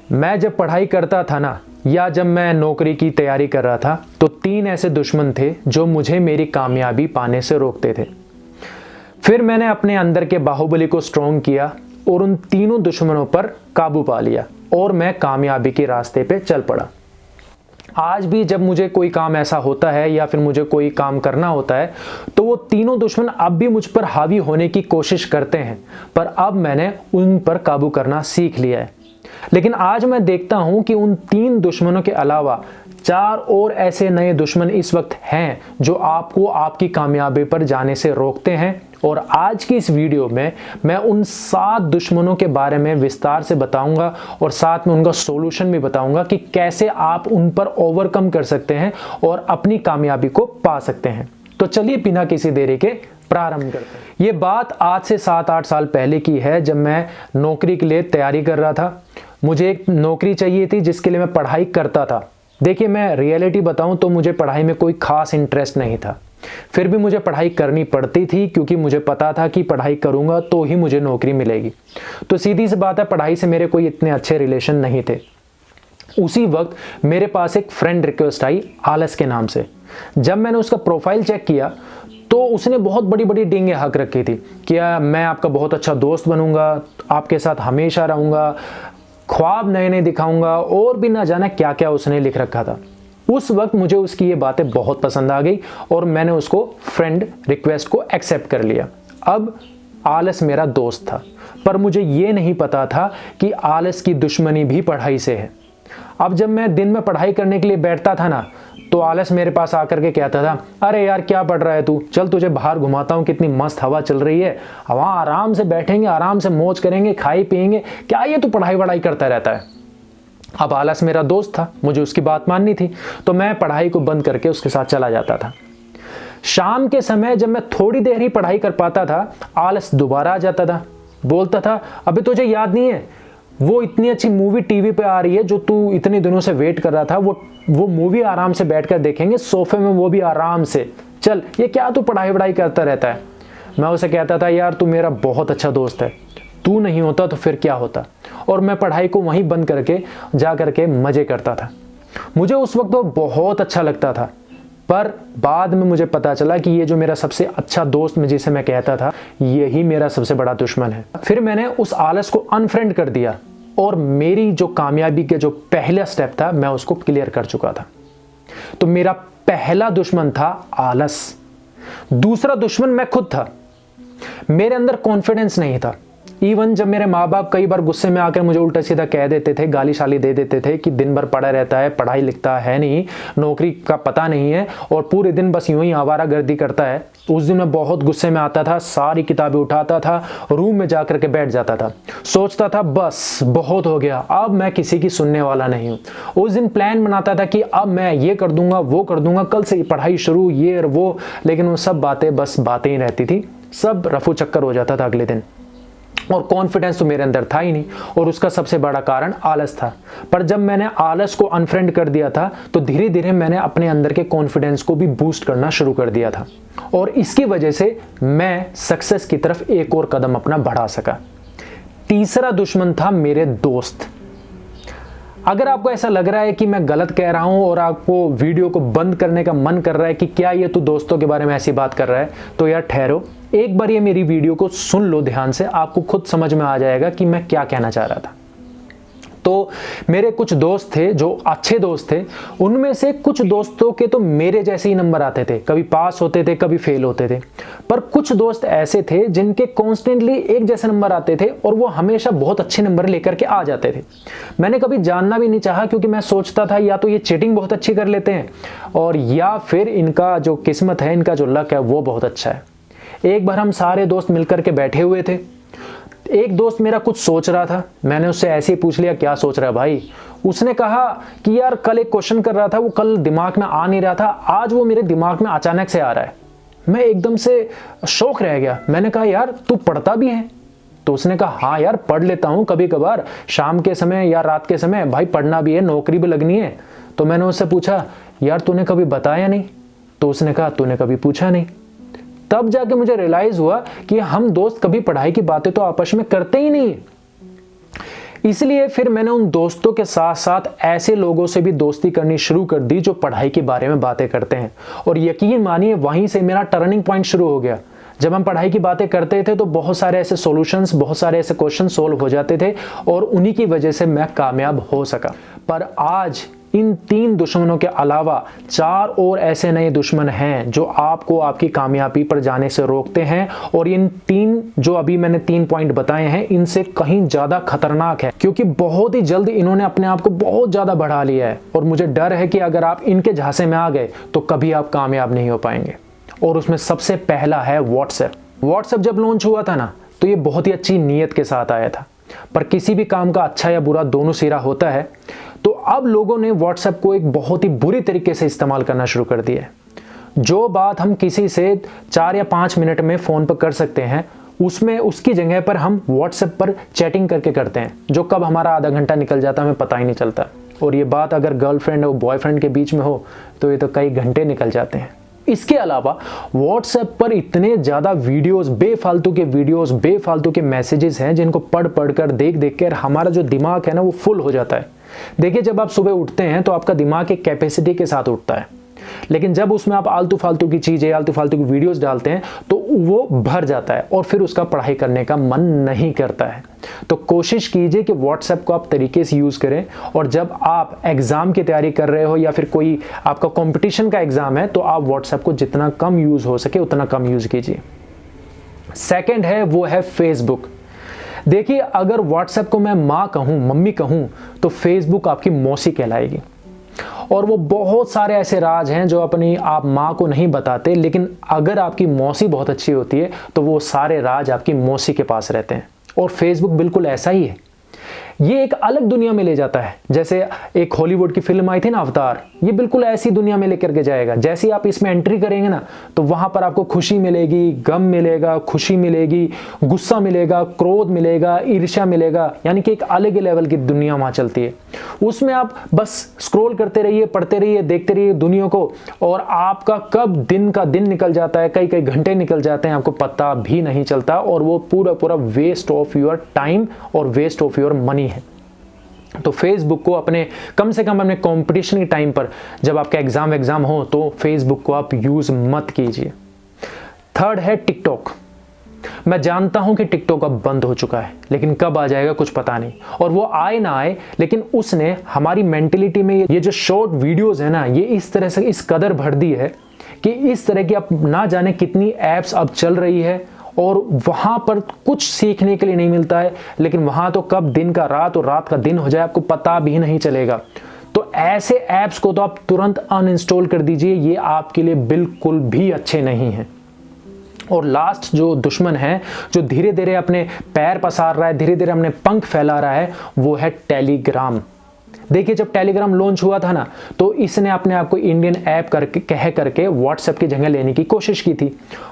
मैं जब पढ़ाई करता था ना, या जब मैं नौकरी की तैयारी कर रहा था, तो 3 ऐसे दुश्मन थे जो मुझे मेरी कामयाबी पाने से रोकते थे। फिर मैंने अपने अंदर के बाहुबली को स्ट्रॉन्ग किया और उन तीनों दुश्मनों पर काबू पा लिया और मैं कामयाबी के रास्ते पे चल पड़ा। आज भी जब मुझे कोई काम ऐसा होता है या फिर मुझे कोई काम करना होता है, तो वो तीनों दुश्मन अब भी मुझ पर हावी होने की कोशिश करते हैं, पर अब मैंने उन पर काबू करना सीख लिया है। लेकिन आज मैं देखता हूं कि उन 3 दुश्मनों के अलावा 4 और ऐसे नए दुश्मन इस वक्त हैं जो आपको आपकी कामयाबी पर जाने से रोकते हैं। और आज की इस वीडियो में मैं उन 7 दुश्मनों के बारे में विस्तार से बताऊंगा और साथ में उनका सॉल्यूशन भी बताऊंगा कि कैसे आप उन पर ओवरकम कर सकते हैं और अपनी कामयाबी को पा सकते हैं। तो चलिए बिना किसी देरी के प्रारंभ करते हैं। ये बात आज से 7-8 साल पहले की है, जब मैं नौकरी के लिए तैयारी कर रहा था। मुझे एक नौकरी चाहिए थी जिसके लिए मैं पढ़ाई करता था। देखिए, मैं रियलिटी बताऊं तो मुझे पढ़ाई में कोई खास इंटरेस्ट नहीं था, फिर भी मुझे पढ़ाई करनी पड़ती थी क्योंकि मुझे पता था कि पढ़ाई करूंगा तो ही मुझे नौकरी मिलेगी। तो सीधी सी बात है, पढ़ाई से मेरे कोई इतने अच्छे रिलेशन नहीं थे। उसी वक्त मेरे पास एक फ्रेंड रिक्वेस्ट आई आलस के नाम से। जब मैंने उसका प्रोफाइल चेक किया तो उसने बहुत बड़ी बड़ी डींगे हक रखी थी कि मैं आपका बहुत अच्छा दोस्त बनूंगा, आपके साथ हमेशा रहूंगा, ख्वाब नए नए दिखाऊंगा और भी ना जाने क्या क्या उसने लिख रखा था। उस वक्त मुझे उसकी ये बातें बहुत पसंद आ गई और मैंने उसको फ्रेंड रिक्वेस्ट को एक्सेप्ट कर लिया। अब आलस मेरा दोस्त था, पर मुझे ये नहीं पता था कि आलस की दुश्मनी भी पढ़ाई से है। अब जब मैं दिन में पढ़ाई करने के लिए बैठता था ना, तो आलस मेरे पास आकर के कहता था, अरे यार क्या पढ़ रहा है तू, चल तुझे बाहर घुमाता हूँ, कितनी मस्त हवा चल रही है, वहाँ आराम से बैठेंगे, आराम से मौज करेंगे, खाई पिएंगे, क्या ये तू पढ़ाई वढ़ाई करता रहता है। अब आलस मेरा दोस्त था, मुझे उसकी बात माननी थी, तो मैं पढ़ाई को बंद करके उसके साथ चला जाता था। शाम के समय जब मैं थोड़ी देर ही पढ़ाई कर पाता था, आलस दोबारा आ जाता था, बोलता था, अबे तुझे याद नहीं है वो इतनी अच्छी मूवी टीवी पे आ रही है जो तू इतने दिनों से वेट कर रहा था, वो मूवी आराम से बैठकर देखेंगे सोफे में, वो भी आराम से, चल ये क्या तू पढ़ाई वढ़ाई करता रहता है। मैं उसे कहता था, यार तू मेरा बहुत अच्छा दोस्त है, तू नहीं होता तो फिर क्या होता। और मैं पढ़ाई को वहीं बंद करके जा करके मजे करता था। मुझे उस वक्त वो बहुत अच्छा लगता था, पर बाद में मुझे पता चला कि ये जो मेरा सबसे अच्छा दोस्त में जिसे मैं कहता था, यही मेरा सबसे बड़ा दुश्मन है। फिर मैंने उस आलस को अनफ्रेंड कर दिया और मेरी जो कामयाबी के जो पहला स्टेप था, मैं उसको क्लियर कर चुका था। तो मेरा पहला दुश्मन था आलस। दूसरा दुश्मन मैं खुद था। मेरे अंदर कॉन्फिडेंस नहीं था। इवन जब मेरे माँ बाप कई बार गुस्से में आकर मुझे उल्टा सीधा कह देते थे, गाली शाली दे देते थे कि दिन भर पड़ा रहता है, पढ़ाई लिखता है नहीं, नौकरी का पता नहीं है और पूरे दिन बस यूं ही आवारागर्दी करता है, उस दिन मैं बहुत गुस्से में आता था, सारी किताबें उठाता था, रूम में जाकर के बैठ जाता था, सोचता था बस बहुत हो गया, अब मैं किसी की सुनने वाला नहीं हूँ। उस दिन प्लान बनाता था कि अब मैं ये कर दूंगा, वो कर दूंगा, कल से पढ़ाई शुरू, ये और वो, लेकिन वो सब बातें बस बातें ही रहती थी, सब रफू चक्कर हो जाता था अगले दिन। और कॉन्फिडेंस तो मेरे अंदर था ही नहीं, और उसका सबसे बड़ा कारण आलस था। पर जब मैंने आलस को अनफ्रेंड कर दिया था, तो धीरे धीरे मैंने अपने अंदर के कॉन्फिडेंस को भी बूस्ट करना शुरू कर दिया था, और इसकी वजह से मैं सक्सेस की तरफ एक और कदम अपना बढ़ा सका। तीसरा दुश्मन था मेरे दोस्त। अगर आपको ऐसा लग रहा है कि मैं गलत कह रहा हूं और आपको वीडियो को बंद करने का मन कर रहा है कि क्या ये तू दोस्तों के बारे में ऐसी बात कर रहा है, तो यार ठहरो, एक बार ये मेरी वीडियो को सुन लो ध्यान से, आपको खुद समझ में आ जाएगा कि मैं क्या कहना चाह रहा था। तो मेरे कुछ दोस्त थे जो अच्छे दोस्त थे, उनमें से कुछ दोस्तों के तो मेरे जैसे ही नंबर आते थे, कभी पास होते थे, कभी फेल होते थे। पर कुछ दोस्त ऐसे थे जिनके कॉन्स्टेंटली एक जैसे नंबर आते थे और वो हमेशा बहुत अच्छे नंबर लेकर के आ जाते थे। मैंने कभी जानना भी नहीं चाहा, क्योंकि मैं सोचता था या तो ये चीटिंग बहुत अच्छी कर लेते हैं, और या फिर इनका जो किस्मत है, इनका जो लक है वो बहुत अच्छा है। एक बार हम सारे दोस्त मिलकर के बैठे हुए थे, एक दोस्त मेरा कुछ सोच रहा था, मैंने उससे ऐसे ही पूछ लिया, क्या सोच रहा है भाई। उसने कहा कि यार कल एक क्वेश्चन कर रहा था, वो कल दिमाग में आ नहीं रहा था, आज वो मेरे दिमाग में अचानक से आ रहा है। मैं एकदम से शौक रह गया। मैंने कहा, यार तू पढ़ता भी है? तो उसने कहा, हाँ यार पढ़ लेता हूँ कभी कभार, शाम के समय या रात के समय, भाई पढ़ना भी है, नौकरी भी लगनी है। तो मैंने उससे पूछा, यार तूने कभी बताया नहीं? तो उसने कहा, तूने कभी पूछा नहीं। तब जाके मुझे रियलाइज हुआ कि हम दोस्त कभी पढ़ाई की बातें तो आपस में करते ही नहीं। इसलिए फिर मैंने उन दोस्तों के साथ साथ ऐसे लोगों से भी दोस्ती करनी शुरू कर दी जो पढ़ाई के बारे में बातें करते हैं। और यकीन मानिए वहीं से मेरा टर्निंग पॉइंट शुरू हो गया। जब हम पढ़ाई की बातें करते थे तो बहुत सारे ऐसे सॉल्यूशंस, बहुत सारे ऐसे क्वेश्चन सोल्व हो जाते थे और उन्हीं की वजह से मैं कामयाब हो सका। पर आज इन 3 दुश्मनों के अलावा 4 और ऐसे नए दुश्मन हैं जो आपको आपकी कामयाबी पर जाने से रोकते हैं। और इन 3 जो अभी मैंने 3 पॉइंट बताए हैं इनसे कहीं ज़्यादा खतरनाक है, क्योंकि बहुत ही जल्द इन्होंने अपने आप को बहुत ज़्यादा बढ़ा लिया है। और मुझे डर है कि अगर आप इनके झांसे में आ गए तो कभी आप कामयाब नहीं हो पाएंगे। और उसमें सबसे पहला है व्हाट्सएप। व्हाट्सएप जब लॉन्च हुआ था ना तो ये बहुत ही अच्छी नीयत के साथ आया था, पर किसी भी काम का अच्छा या बुरा दोनों सिरा होता है। तो अब लोगों ने व्हाट्सएप को एक बहुत ही बुरी तरीके से इस्तेमाल करना शुरू कर दिया है। जो बात हम किसी से 4 या 5 मिनट में फ़ोन पर कर सकते हैं उसमें उसकी जगह पर हम व्हाट्सएप पर चैटिंग करके करते हैं, जो कब हमारा आधा घंटा निकल जाता है हमें पता ही नहीं चलता। और ये बात अगर गर्लफ्रेंड और बॉयफ्रेंड के बीच में हो तो ये तो कई घंटे निकल जाते हैं। इसके अलावा व्हाट्सएप पर इतने ज़्यादा वीडियोस, बेफालतू के मैसेजेस हैं जिनको पढ़ कर देख कर हमारा जो दिमाग है ना वो फुल हो जाता है। देखिए, जब आप सुबह उठते हैं तो आपका दिमाग एक कैपेसिटी के साथ उठता है, लेकिन जब उसमें आप आलतू फालतू की चीज़ें, आलतू फालतू की वीडियोस डालते हैं तो वो भर जाता है और फिर उसका पढ़ाई करने का मन नहीं करता है। तो कोशिश कीजिए कि व्हाट्सएप को आप तरीके से यूज़ करें। और जब आप एग्ज़ाम की तैयारी कर रहे हो या फिर कोई आपका कंपटीशन का एग्ज़ाम है तो आप व्हाट्सएप को जितना कम यूज़ हो सके उतना कम यूज़ कीजिए। सेकेंड है वो है फेसबुक। देखिए, अगर व्हाट्सएप को मैं माँ कहूँ, मम्मी कहूँ, तो फेसबुक आपकी मौसी कहलाएगी। और वो बहुत सारे ऐसे राज हैं जो अपनी आप माँ को नहीं बताते, लेकिन अगर आपकी मौसी बहुत अच्छी होती है तो वो सारे राज आपकी मौसी के पास रहते हैं। और फेसबुक बिल्कुल ऐसा ही है। ये एक अलग दुनिया में ले जाता है। जैसे एक हॉलीवुड की फिल्म आई थी ना, अवतार, ये बिल्कुल ऐसी दुनिया में लेकर के जाएगा। जैसे ही आप इसमें एंट्री करेंगे ना तो वहां पर आपको खुशी मिलेगी, गम मिलेगा, खुशी मिलेगी, गुस्सा मिलेगा, क्रोध मिलेगा, ईर्ष्या मिलेगा, यानी कि एक अलग ही लेवल की दुनिया वहां चलती है। उसमें आप बस स्क्रॉल करते रहिए, पढ़ते रहिए, देखते रहिए दुनिया को, और आपका कब दिन का दिन निकल जाता है, कई कई घंटे निकल जाते हैं, आपको पता भी नहीं चलता। और वो पूरा वेस्ट ऑफ योर टाइम और वेस्ट ऑफ योर मनी है। तो फेसबुक को अपने कम से कम अपने कंपटीशन के टाइम पर, जब आपका एग्जाम हो, तो फेसबुक को आप यूज मत कीजिए। थर्ड है टिकटॉक। मैं जानता हूं कि टिकटॉक अब बंद हो चुका है, लेकिन कब आ जाएगा कुछ पता नहीं। और वो आए ना आए, लेकिन उसने हमारी मेंटेलिटी में ये जो शॉर्ट वीडियोस है ना, ये इस तरह से इस कदर भर दी है कि इस तरह की अब ना जाने कितनी एप्स अब चल रही है और वहां पर कुछ सीखने के लिए नहीं मिलता है, लेकिन वहां तो कब दिन का रात और रात का दिन हो जाए आपको पता भी नहीं चलेगा। तो ऐसे ऐप्स को तो आप तुरंत अनइंस्टॉल कर दीजिए, ये आपके लिए बिल्कुल भी अच्छे नहीं हैं। और लास्ट जो दुश्मन है, जो धीरे धीरे अपने पैर पसार रहा है, धीरे धीरे अपने पंख फैला रहा है, वो है टेलीग्राम। देखिए, जब टेलीग्राम लॉन्च हुआ था ना तो इसने अपने आप को इंडियन ऐप करके कह करके व्हाट्सएप की जगह लेने की कोशिश की थी।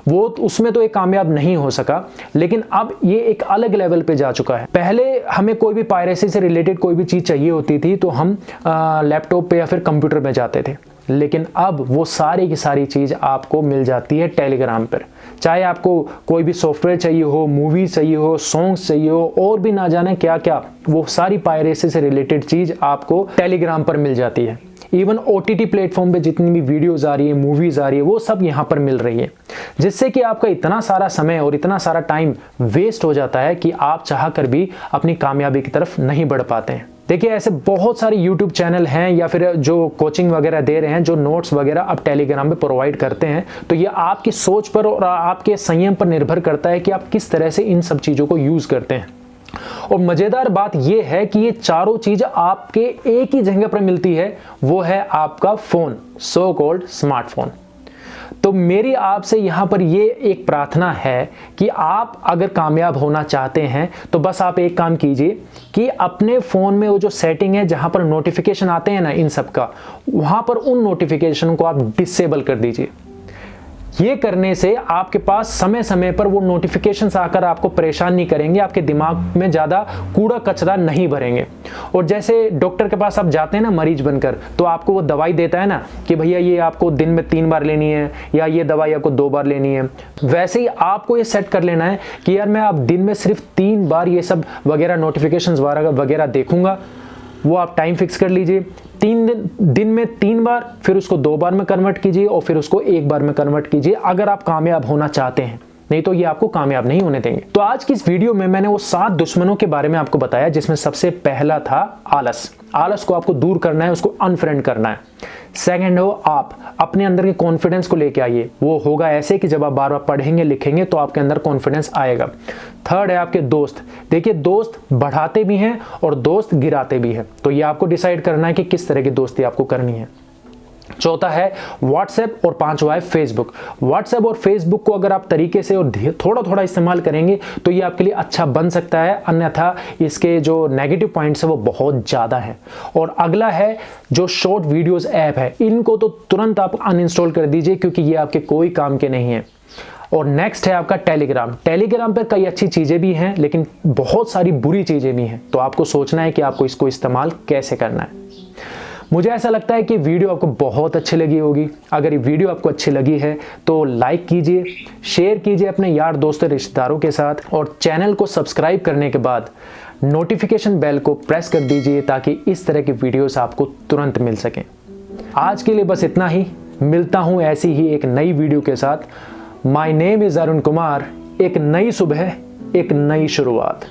वो उसमें तो एक कामयाब नहीं हो सका, लेकिन अब ये एक अलग लेवल पे जा चुका है। पहले हमें कोई भी पायरेसी से रिलेटेड कोई भी चीज़ चाहिए होती थी तो हम लैपटॉप पे या फिर कंप्यूटर में जाते थे, लेकिन अब वो सारी की सारी चीज़ आपको मिल जाती है टेलीग्राम पर। चाहे आपको कोई भी सॉफ्टवेयर चाहिए हो, मूवी चाहिए हो, सॉन्ग्स चाहिए हो, और भी ना जाने क्या क्या, वो सारी पायरेसी से रिलेटेड चीज़ आपको टेलीग्राम पर मिल जाती है। इवन OTT प्लेटफॉर्म पे जितनी भी वीडियोज़ आ रही है, मूवीज़ आ रही है, वो सब यहाँ पर मिल रही है, जिससे कि आपका इतना सारा समय और इतना सारा टाइम वेस्ट हो जाता है कि आप चाह कर भी अपनी कामयाबी की तरफ नहीं बढ़ पाते हैं। देखिए, ऐसे बहुत सारे YouTube चैनल हैं या फिर जो कोचिंग वगैरह दे रहे हैं, जो नोट्स वगैरह अब टेलीग्राम पे प्रोवाइड करते हैं। तो ये आपकी सोच पर और आपके संयम पर निर्भर करता है कि आप किस तरह से इन सब चीज़ों को यूज़ करते हैं। और मज़ेदार बात यह है कि ये चारों चीज़ आपके एक ही जगह पर मिलती है, वो है आपका फ़ोन, सो कॉल्ड स्मार्टफोन। तो मेरी आपसे यहाँ पर ये एक प्रार्थना है कि आप अगर कामयाब होना चाहते हैं तो बस आप एक काम कीजिए कि अपने फ़ोन में वो जो सेटिंग है जहाँ पर नोटिफिकेशन आते हैं ना इन सब का, वहाँ पर उन नोटिफिकेशन को आप डिसेबल कर दीजिए। ये करने से आपके पास समय समय पर वो नोटिफिकेशंस आकर आपको परेशान नहीं करेंगे, आपके दिमाग में ज़्यादा कूड़ा कचरा नहीं भरेंगे। और जैसे डॉक्टर के पास आप जाते हैं ना मरीज बनकर, तो आपको वो दवाई देता है ना कि भैया ये आपको दिन में 3 बार लेनी है या ये दवाई आपको 2 बार लेनी है, वैसे ही आपको ये सेट कर लेना है कि यार मैं अब दिन में सिर्फ 3 बार ये सब वगैरह नोटिफिकेशंस वगैरह देखूंगा। वो आप टाइम फिक्स कर लीजिए, 3 दिन में 3 बार, फिर उसको 2 बार में कन्वर्ट कीजिए और फिर उसको 1 बार में कन्वर्ट कीजिए, अगर आप कामयाब होना चाहते हैं। नहीं तो ये आपको कामयाब नहीं होने देंगे। तो आज की इस वीडियो में मैंने वो 7 दुश्मनों के बारे में आपको बताया, जिसमें सबसे पहला था आलस। आलस को आपको दूर करना है, उसको अनफ्रेंड करना है। सेकंड हो आप अपने अंदर के कॉन्फिडेंस को लेके आइए। वो होगा ऐसे कि जब आप बार बार पढ़ेंगे लिखेंगे तो आपके अंदर कॉन्फिडेंस आएगा। थर्ड है आपके दोस्त। देखिए दोस्त बढ़ाते भी हैं और दोस्त गिराते भी हैं, तो ये आपको डिसाइड करना है कि किस तरह की दोस्ती आपको करनी है। चौथा है व्हाट्सएप और पांचवा है फेसबुक। व्हाट्सएप और फेसबुक को अगर आप तरीके से और थोड़ा थोड़ा इस्तेमाल करेंगे तो ये आपके लिए अच्छा बन सकता है, अन्यथा इसके जो नेगेटिव पॉइंट्स है वो बहुत ज़्यादा है। और अगला है जो शॉर्ट वीडियोस ऐप है, इनको तो तुरंत आप अनइंस्टॉल कर दीजिए क्योंकि ये आपके कोई काम के नहीं है। और नेक्स्ट है आपका टेलीग्राम। टेलीग्राम पर कई अच्छी चीज़ें भी हैं लेकिन बहुत सारी बुरी चीज़ें भी हैं, तो आपको सोचना है कि आपको इसको इस्तेमाल कैसे करना है। मुझे ऐसा लगता है कि वीडियो आपको बहुत अच्छी लगी होगी। अगर ये वीडियो आपको अच्छी लगी है तो लाइक कीजिए, शेयर कीजिए अपने यार दोस्तों रिश्तेदारों के साथ, और चैनल को सब्सक्राइब करने के बाद नोटिफिकेशन बेल को प्रेस कर दीजिए ताकि इस तरह की वीडियोस आपको तुरंत मिल सकें। आज के लिए बस इतना ही, मिलता हूं ऐसी ही एक नई वीडियो के साथ। My name is Arun Kumar. एक नई सुबह, एक नई शुरुआत।